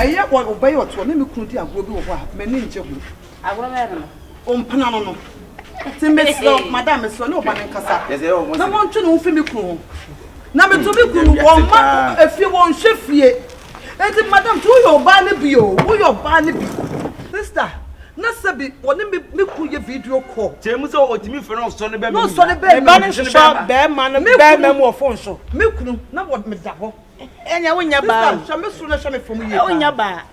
Aya what obey or to me could have go over many children. I will have on Panano. Madame is no one in Casa. No one to know Fimico. Number 2 if you won't shift yet. And Madame, to your Barnaby, who your Barnaby. Sister, not Sabi, what me video call. James or to me for no son of no son of bear man, bear memo phone show. Milk, not what me double. And I win your bar, some sooner from you in your bar.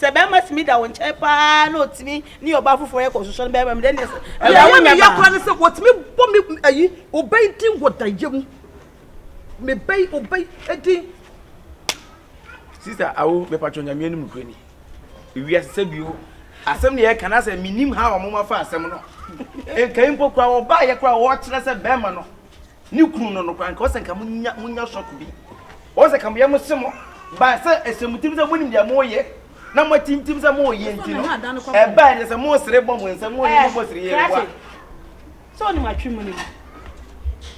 Sabah must meet our chepa, no to me, near Bafu for echo, so bear them. Then I want your promise of what me obey him what I give me pay obey a thing. Sister, I will be patron your minimum granny. If we are said you, assembly can I say minim how a moment fast seminal. A came for crowd buy a crowd watch less a bamano. New croon on the crank, cause and come when your shop be. Was a cambiamo sumo, but a cemetery of winning their more yet. No more teams are more yen, a band is a more cerebral when some more years. So, my true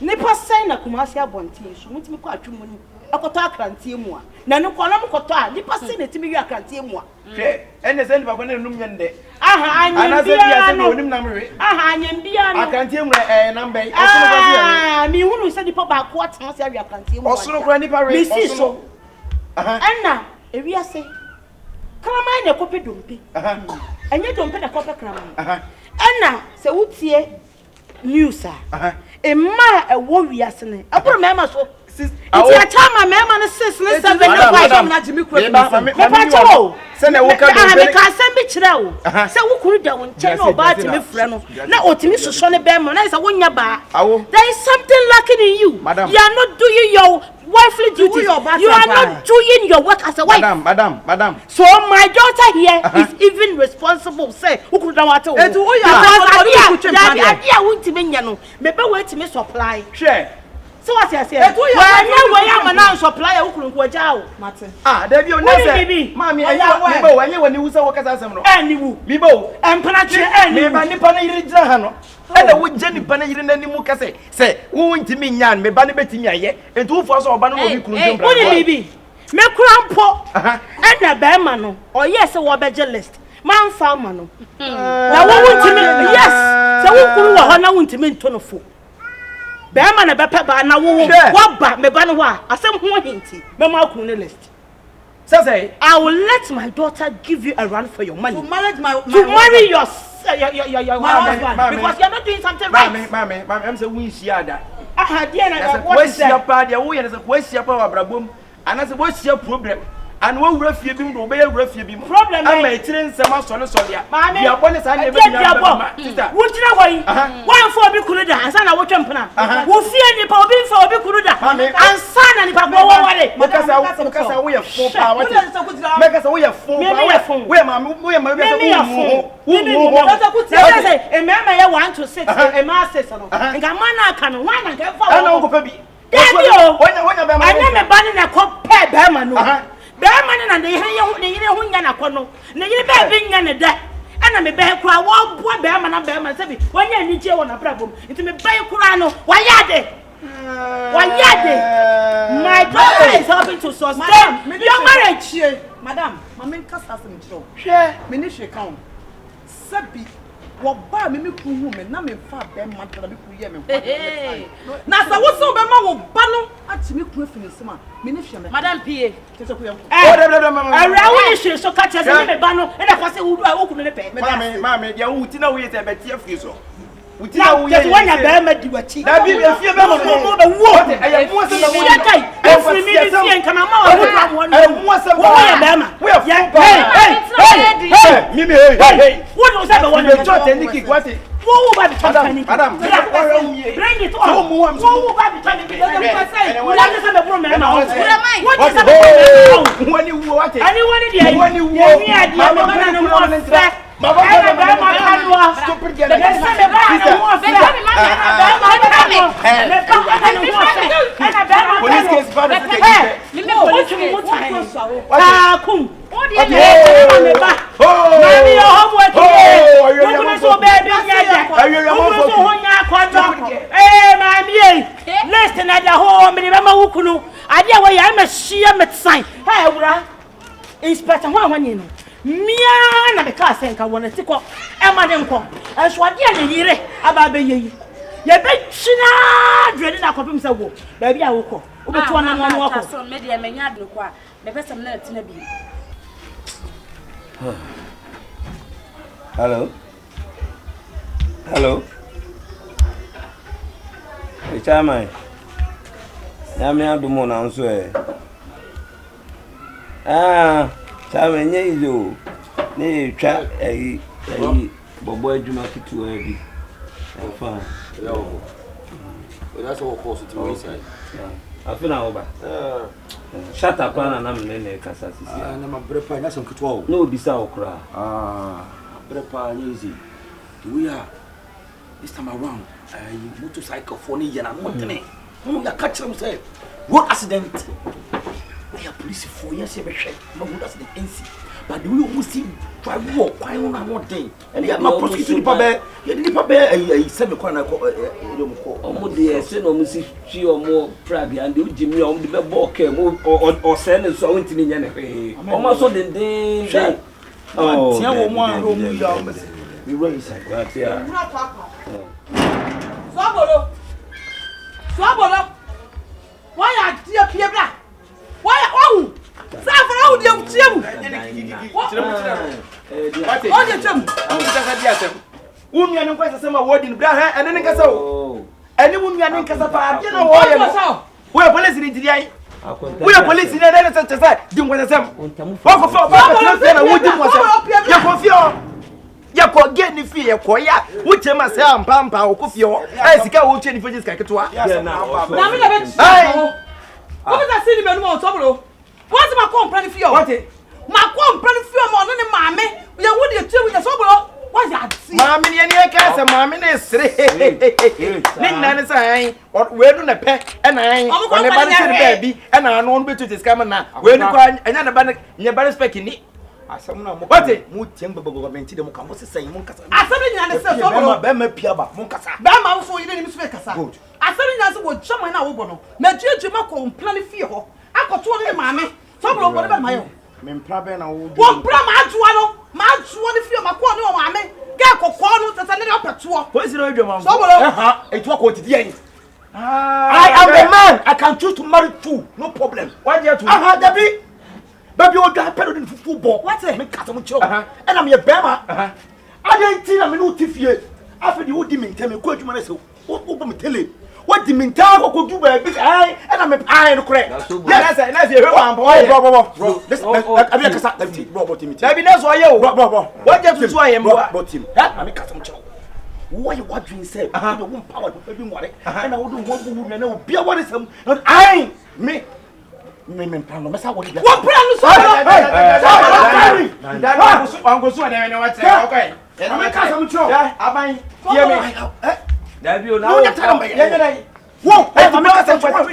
Nipa sign a commercial bonty, so won't me quite true money. I got a cranty more. Nano column cota, Nipa send it to me a cranty more. And the send of a Numian day. Aha, I know him number. Aha, I am beyond. I can't hear a number. Ah, me who said the papa what must have your cranty more. Also, Granny Paris. So, Anna, if we are say, come on, a copy dumpy. And you don't pay a copy cram. Anna, so what's here? News, sir. A ma a warrior, son. I remember so. It's your time, my man, and sister. Send a walk out. I can't send me to so who could down channel bar to me, friend. Now, to me, so Sonny Bearman, I won your bar. There is something lacking in you, madam. You are not doing your wifely duty. You are not doing your work as a wife, madam. So, my daughter here is even responsible. Say, who could not want to? Idea won't mean, you know, maybe wait to me supply. Share. So what I say? Why am I now supplier who couldn't go out? Martin. Ah, there you know, Mammy, I know when you was a worker as a Mibo, and Panache, and Nipana, and the wood Jenny Panay and any more say, who went to me, Yan, me banny betting yet, and 2 for so banner. What maybe? Me crampo, and a bearman, or yes, a wabager list. Man farmer. Now, what would you mean? Yes, so who could have want to mean 24? Bearman a pepper and I won't walk back me banwa. I said, who hinty, Mamma list. So say, I will let my daughter give you a run for your money. To marry your husband because you're not doing something right. Mammy, I'm so wish yada. Ah, dear, what's your party? As a question about Brabum, and as a what's your problem? And one refugee will be a refugee problem. I may train some son of Sonia. Mammy, I want to say, would you know one for Bikuda and son of Wachampana? We'll see any power for Bikuda and son and Papa. Because we have 4 hours. Make us away a phone. Where my a man may want to sit a master and Gamana can one and get for I never banning a cop pair Berman. Bearman and the Yana Cono, the baby and a debt, and I'm a bear crowd, one poor bearman and bearman. When you need you on a problem, it's a bay Kurano. Why are they? My daughter is helping to sustain your marriage. Madam, my main customers in show. Share, Ministry count. Sabi. What bar me woman, na me fa be man to be kuye me. Na sa wo so be ma wo ba no ati me ku afini sima. Me ne hwe me. Madam PA. Tese ku yam. Ara wo ni hwe so ka chese me ba no e na kwa se wo ku ne pe. Mama, ya wo ti na wo ye te be tie afiri so. Wuti na wo ye. Just one ya be ma di wachi. Na bi be fie be mo no be wo. Ayi mo se na wo. Ya kai. Afiri mi bi fie nka na ma wo pra mo no. Ayi mo se wo ya be ma. We hey. Mimi hey. What was that one? You shot any kick what? Who ba bi tani? Madam. Bring it on. Who ba bi tani? What is the problem now? What is the problem? When you what? Anyone there? When you walk. Stupid girl. Police case bad. inspector ho anwanye no mia na be ka senka wona tikọ e ma de nko enso ade a ne yire aba be yeyi ye be china dwede na kopim se wo ba bi a wo kọ obetu na no wo kọ so me de menya ade ko a me pese me na tina bi Hello. Hello. Chama. Ya me adumo na nso chama nye izo. Ne twa bobo adwuma kitu bi. Fa. Yo. That's all course to me side. Afina oba. Shut up na mnene kasa sisi. Na mabrepa nya some kitu o. No bisa okra. Brepa easy. We are this time around motorcycle for ni yana montene. No ya catch them say road accident. We are police for years be hwe. No road accident NC. But the way we see drive walk kwai no na modern. And ya ma prosecute nipa be. Ya nipa be se me kwa na ko omo de se no mo si twi omo prag and o jimi omo de be ball cam o se ne so wonti ni nya ne hwe. Omo so den. Oh, tia wo mo a ro mu ya o. We run inside. That's yeah. Sobolo. Why are dear Piebla? Why oh? Safra how dey tiam. What dey tiam? Unua ne kwasa sema wodi no bra ha ene ne kasa o. Ene unua ne kasa pa ade na wo ye no. We police ni diri we police ni na say di kwasa sem. Wa ko fa ba na wodi kwasa. Ye ko fio. Ya ko ge ni fie ye ko ya wuche ma se ampampa okofie ho ai sika wo tue ni fie sika ketwa na me na be ai ko be ta si ni me no mo Sobolo what ma Kompany fie what ma Kompany fie mo no ni maame ye wo de tue wo Sobolo what ya see maame ni e ka se maame na sere ni nna ni sai we do na pe e na ai o ne ba ni se be bi e na no no betu sika ma na we ni kwa enya na ba nya ba respect ni asam na mo mu tiem government de mo ka mo sesan mo kasa asam nya na se Sobolo be ma piaba mo kasa be ma so yi ni so be kasa asam nya se wo chama na wo bo no na tuatu ma Kompany fie ho akoto ni maame Sobolo bo be ma yo me mpra be na wo wo mpra ma ajuwa no ma ajuwa ni fie ma ko ni wo maame ga kokko no tata ne opetuo police no adwa ma Sobolo etu ko tidi yen I am a man. I can choose to marry two, no problem. Why do you to? Dabi. Baby, you got paid in football. What's it? Me cut some children. And I'm your bema. I didn't see a minute if you. After you would tell me, quite human. So, open me tell you. What the mental could do by big eye, and I'm a eye and correct. Yes, let's hear bro. This I mean, a robot image. That's why you, bro. What just why I am about him? I'm a cut some children. Why you what you say? I don't want power to baby water, and I wouldn't want to know. Be a what is him, not I. Me plan no mesa what plan so I'm go so na me what say okay na me ka some tro aban hear me Dabi o na wo wo e me ka some tro me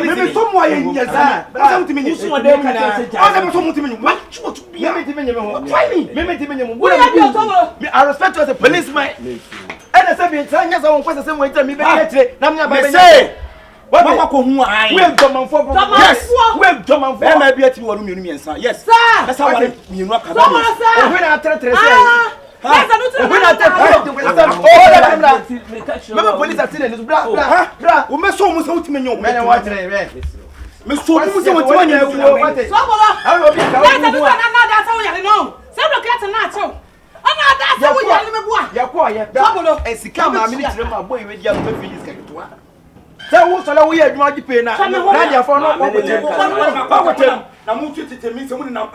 me me so mo aye nya za me so me so de kana me so mo timi ma chuo tu bia me timi nyame ho try me timi nyame wo I respect you as a policeman. And I said, "Tanya, I want to say, wait a minute, I'm say, what we've done for yes, we've done for maybe at you, yes, sir. That's how you know. When I tell remember police are telling us, blah, we must almost out to me, man. What Miss Sobolo, that's how you know. Several cats are not so. That's how we are. Sobolo, and Sika, my minister, my boy, with your feelings. That was all we had money pay now. Nadia for no power. Now move to me someone now.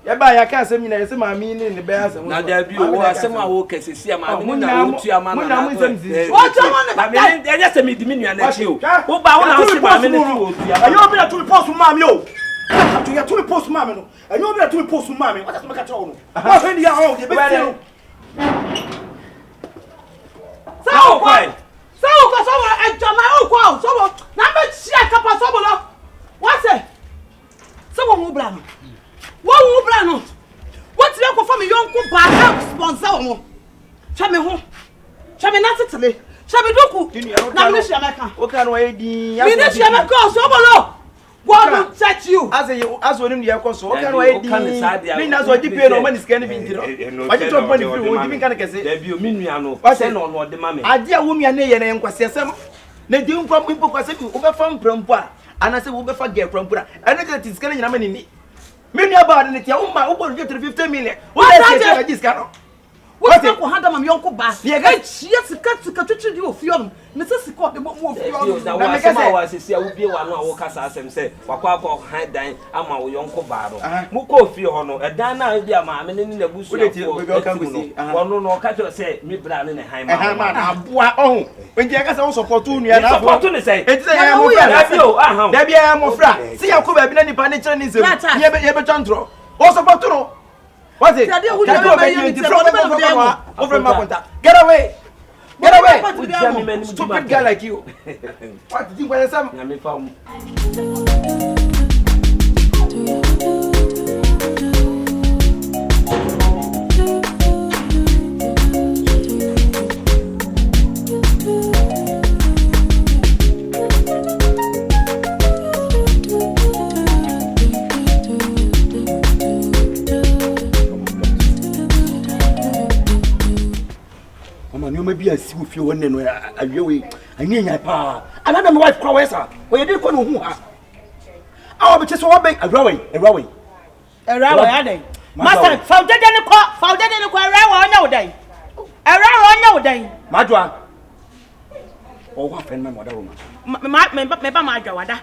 Yaba ya ka asem nyina yese ma mi ni ne be asem na da bi o asem a wo kesesi ama mi na wo tu ama na wo tu ama na enye se mi di mi nua na chi o wo ba wo na wo se ma mi na ti wo tu ama ayo obi na tu post ma mi o tu ya tu post ma mi no ayo obi na tu post ma mi what me ka tell no wa fe ni ya ho de be ti no sao ko Sobolo e jama o ko Sobolo na me chia kapa Sobolo what say Sobolo mu bra no what will brand? What's your for me? Jamaica. What can we do? Mina Jamaica, Sobolo. God will touch you. As when you are so, what can we do? Mina so depend on money scanning into. I just want to be giving can get say. You mean me no. What's on what the mammy? I dear woman and Quasam. They do from people over from Prompa. And I say, we'll forget from Pura. And I get is getting a money. Many about it, your own will get to 50 million. What is this car? What is the hand of my uncle Bass? Yes, cut to cut you of film. Mrs. Caught the more of your now. I was to see I would be one of our cast and say, Papa had dying, I'm my uncle Bardo. Muko Fiono, a Dana idea, mamma, and in the bush. We go come with you. One no catcher say, me brown in a high man. Oh, when you guys also fortune, and opportunity say, it's a Debbie, I'm of Frat. See how could have been any panic. Tundra. Also, Portuno. What's it? Over my get away! Get away! Stupid guy like you. What did you want to say? Maybe I see if you want to know I need my power. And I'm my wife, Crowesa. Well, you didn't know who has. Oh, but just one big a rowing. Master, found in the court, found in the court, no day. A row no day. Madra. Oh, what friend, my mother woman. My daughter.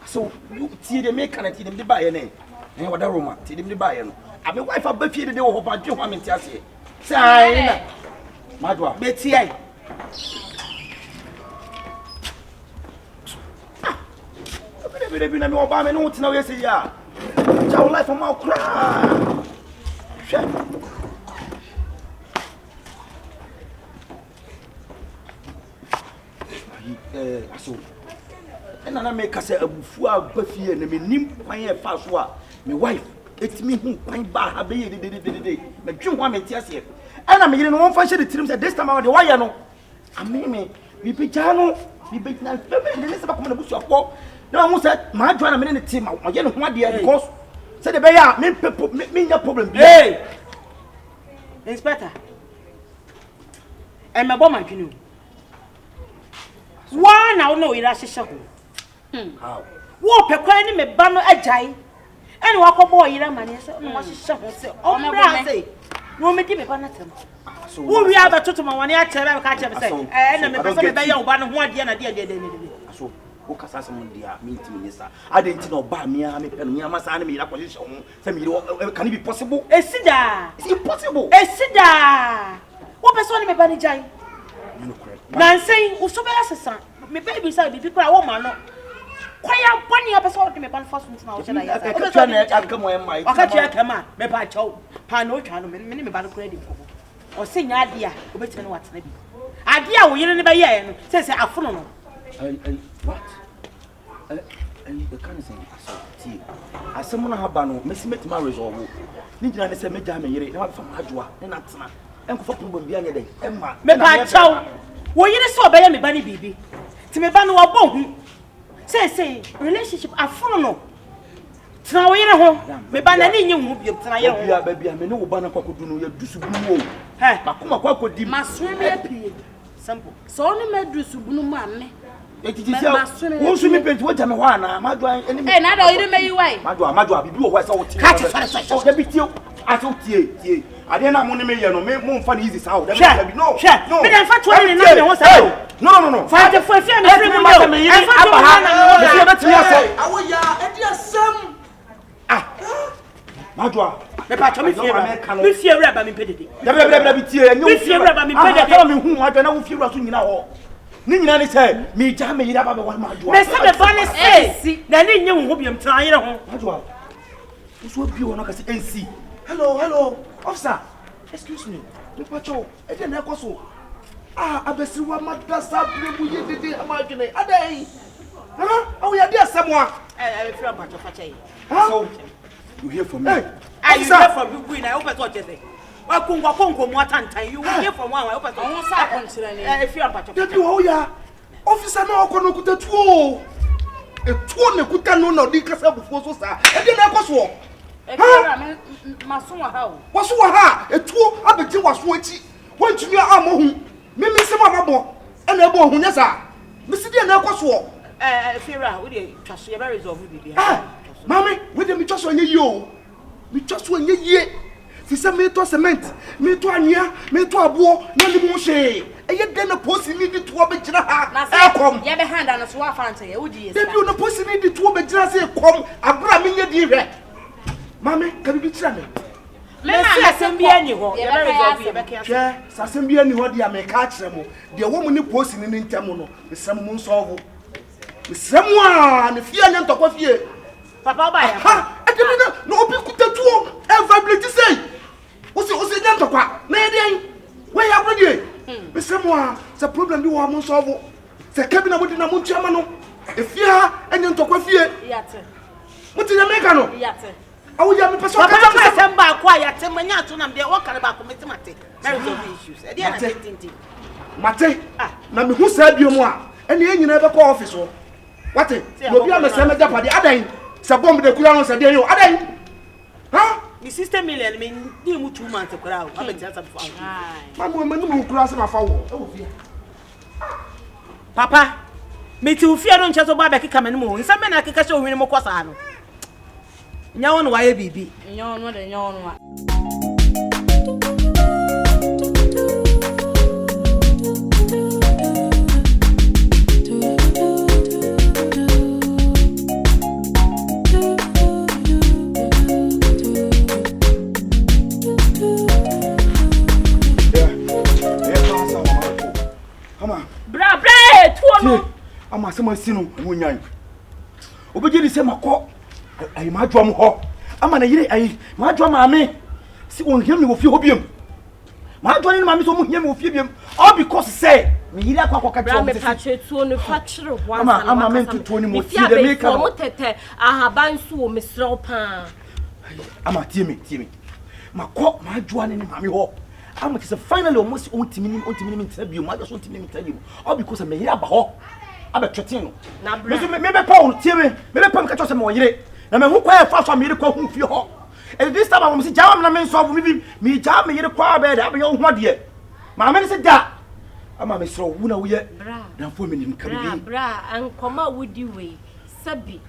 So you see the make and the buy a name. And what a woman, see them buy him. I'm a wife of Buffy the whole bunch of women. Say, Madwa, Betty. Been Obama notes now, yes, yeah. Our life from our crowd. So, and I make us a before Buffy and me nim my fast one. My wife, it's me who find bar have been the June 1 year. And I'm in one function the teams at this time out the wire no. I mean, we be Jano, we be now, the list of the bush of war. No one said, my join a minute team, I get one dear because said the bear, me no problem. Hey, Inspector, and my bomb, I can. One, I know it as a show. How? Walk a crying me banner a giant, and walk a boy, you man, yes, no, she oh, my say. No, me give me banner. So, we have a total one year, tell her, catch up, and I'm a person by your one 1 year and a dear. So, who can say someone dear meeting, yes, I didn't know by me, I'm a mass enemy position. Can it be possible? A cedar, it's impossible. A cedar. What person me banner giant? Nancy, who so bad as a son, me baby said, if you cry, woman. Quiet 1 year episode to me ban first now. I come where my come on, me by chow, pano channel, many me ban credit for. Or sing idea, who what's maybe. Idea, we didn't buy yen, says I follow. What? And the kind of thing as someone have bano, Miss Met marriage or need to say, me damn it, not from Hajua, and that's not. And for people behind the day, Emma, me by chow. Well, you saw by me, Bunny baby. To me, ban or bone. Say, relationship, I follow. Now, you know, me ban any new baby, I may know Banner could do no do so. Hey, Makuma could do my swimming. Simple. So only made do so, man. It is won't swim paint what I'm one. Madua, and I don't even make you wait. Madua, you do what's all catch us. Let me tell I told you. I didn't have money, make more fun easy sound. No, no, no. Fight the first time. Madua, me patch me fear rubber me pedity. Me fear rubber me pedity. Tell me who I don't know if you are soon now. Nina said, me jam me up about one Madua. Let's have a bonus AC. Then you will be trying. Madua, this will be one of us AC. Hello, officer. Excuse me. The patrol. I didn't have so. I bet you want my glass up. We did it. Imagine it. A day. Oh, we are there someone. I feel about your so you hear from me? I hear from you. I hope I got you. You hear from one. I hope I got you. I feel about your officer na okono kuta tuo etuo ne kuta no na odi kasa bufo so sa e de na koso Ekira maso wa ha o waso wa ha etuo abeje waso achi wantumi amohu mimi sema babo e na ebo ohunya sa misi de na koso Fira we dey twaso ye be resolve bibi mami we dey mi twaso anye yi o mi twaso anye yi fi se mi to cement mi to ania mi to abo na ni mu hwe eye de na posi ni di to be gina ha e kom ye be handa no so wa fanta ye wodi ye de bi na posi ni di to be gina se kom abra mi nye di hwe mami ka bi kira me me si asem bi ani ho ye be resolve ye be ka hwe asem bi ani ho dia me ka kire mo de wo mu ni posi ni ntem no esem mu nsolve esem a ne fie anya ntokwa fie papa ba ya ha e de na no obi kutatuo e vibrate say Osi nyantokwa na yeden we ya brodi mesemo a se problem bi wo am solve se kabina mudi na muntu ama no efia anyantokwa fie yate muti na meka no yate awu ya me peso ka ka se mba kwa yate manya ato na de wo kare ba ko metimate marriage of issues e dey na tintin mate na me hu sa biom a ene enyina be ko office wo wate obi amesema japade adan se bomb de kura no se de yo adan ha mi sister million me ni mu 2 months kura o abeti asa before mamu manu mu kura se mafa wo e wo fie papa me ti ufie no nche so ba be kika me no mo nsa me na kika se ohwini mo kosa no nya won wa ye bibi nya won de nya won wa ama se masino munyan obeje di se makọ ayi ma dwom ho ama na yire ayi ma dwom ame si on hia me wo fie ho biem ma dwom ni ma me so mo hia me wo fie biem all because say me yire akwa ka twa me patche tuo no factory ho ama me tuo ni mo fie de me ka mo tete ahaban so wo mesrew pa ama tie me makọ ma dwom ni ma me ho ama kise finally almost on timi interview ma just on timi interview all because me yire aba ho abetwetino na bra me be pa on tie me be pa me ka chose me wonyere na me hu kwa e fa so me yire kwa hu fie ho and this time am se jaam na me so bo me jaam me yire kwa be da be yo hu de ma me se da ama me so wu na wo ye na fo me nim ka bi bra an koma wudi we sabi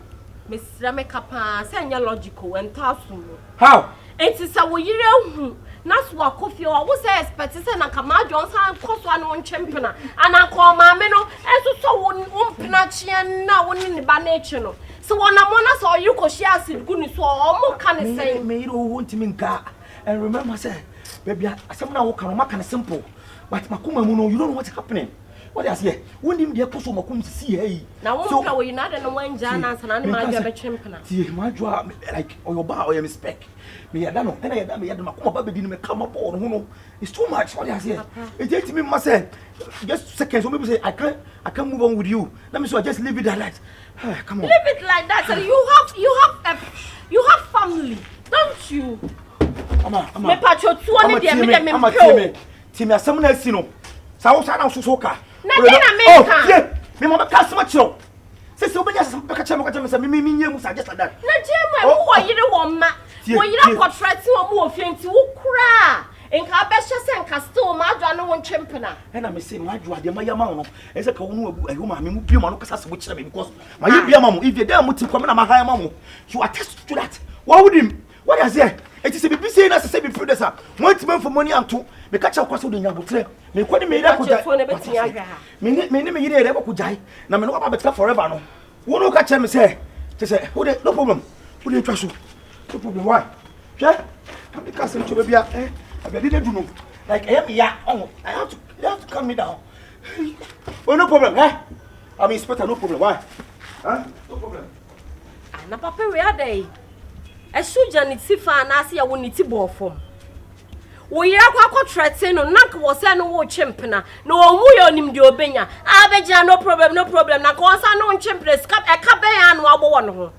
me sra me kapa se anya logical en taso how enti sa wo yire hu na so akofie o wo say expect say na kama Johnson koso anu nchempena ana ko ma me no enso so wo mpena chie na wo ni ba na echi no so wona mo na so you ko share acid gu ni so o mo ka ne say me iro wo ntimi nka and remember say baby asem na wo kan maka ne simple but makoma mu no you don't know what's happening what is here woni me koso makom sisi hey na wo ka wo na de no wanja na sana ne ma ga be chempena ti ma jwa like oyoba or your spec me yada no ena yada me yada makoma ba be di me come up on no it's too much what is here it just me must say just seconds so maybe say I can't move on with you let me so I just leave it like that come on leave it like that so you have family don't you ama me pacho tuo ni de me ti me asem na asi no sa wo sa na so ka na de na me ka me mo be ka asem chiro se obenya asem be ka chemo say me nyem sa just like that na jemu e wo yire wo ma wo yire contract wo mo ofienti wo kura enka be hye nka still ma adwa no wo nchempena na me say ma adwa de ma yama no e se ka wo no abu ayo ma me mu bia ma no kasa se bo kire me because ma ye bia ma mo if you dey muti kwame na ma ha ma mo you attest to that what would him what is there it is a be say na say be producer want man for money anto me ka cha kwaso do nya botre me kwani me ira ko jai me yire ira ko jai na me no ba better forever no wo no ka cha me say no problem wo dey twa so no problem why sure am the castle to be I didn't do no like I am ya oh I have to calm me down oh no problem I'm inspector no problem why no problem na papa we are Esuja ni tifa na ase ya woni ti bo fom wo yira kwa threaten no nank wo se no wo chempena na wo mu yo nim de obenya abegina no problem na ko sa no chempena skap e ka ben ya no abo wo no ho